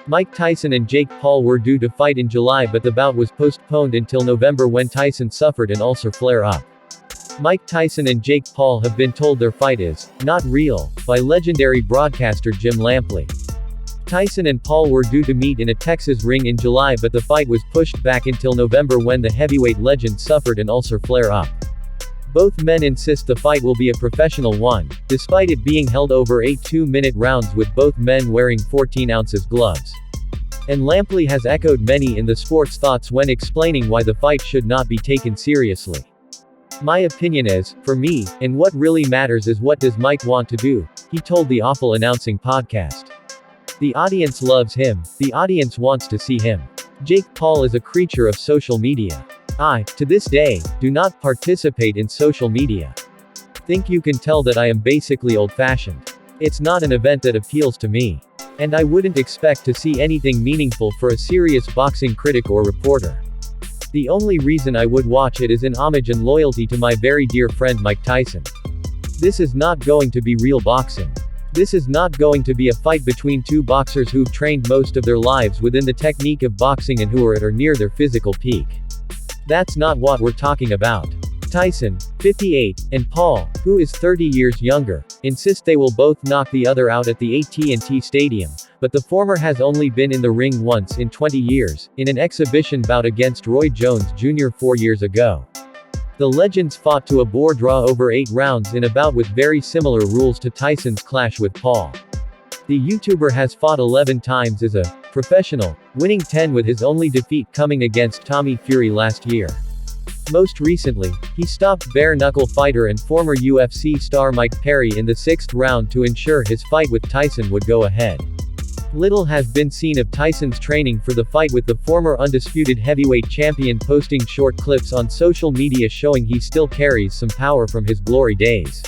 Mike Tyson and Jake Paul were due to fight in July, but the bout was postponed until November when Tyson suffered an ulcer flare-up. Mike Tyson and Jake Paul have been told their fight is not real by legendary broadcaster Jim Lampley. Tyson and Paul were due to meet in a Texas ring in July, but the fight was pushed back until November when the heavyweight legend suffered an ulcer flare-up. Both men insist the fight will be a professional one, despite it being held over 8 2-minute rounds with both men wearing 14 ounces gloves. And Lampley has echoed many in the sport's thoughts when explaining why the fight should not be taken seriously. "My opinion is, for me, and what really matters is what does Mike want to do," he told the Awful Announcing podcast. "The audience loves him, the audience wants to see him. Jake Paul is a creature of social media. I, to this day, do not participate in social media. Think you can tell that I am basically old-fashioned. It's not an event that appeals to me. And I wouldn't expect to see anything meaningful for a serious boxing critic or reporter. The only reason I would watch it is in homage and loyalty to my very dear friend Mike Tyson. This is not going to be real boxing. This is not going to be a fight between two boxers who've trained most of their lives within the technique of boxing and who are at or near their physical peak. That's not what we're talking about." Tyson, 58, and Paul, who is 30 years younger, insist they will both knock the other out at the AT&T Stadium, but the former has only been in the ring once in 20 years, in an exhibition bout against Roy Jones Jr. 4 years ago. The legends fought to a bore draw over 8 rounds in a bout with very similar rules to Tyson's clash with Paul. The YouTuber has fought 11 times as a professional, winning 10 with his only defeat coming against Tommy Fury last year. Most recently, he stopped bare-knuckle fighter and former UFC star Mike Perry in the 6th round to ensure his fight with Tyson would go ahead. Little has been seen of Tyson's training for the fight with the former undisputed heavyweight champion, posting short clips on social media showing he still carries some power from his glory days.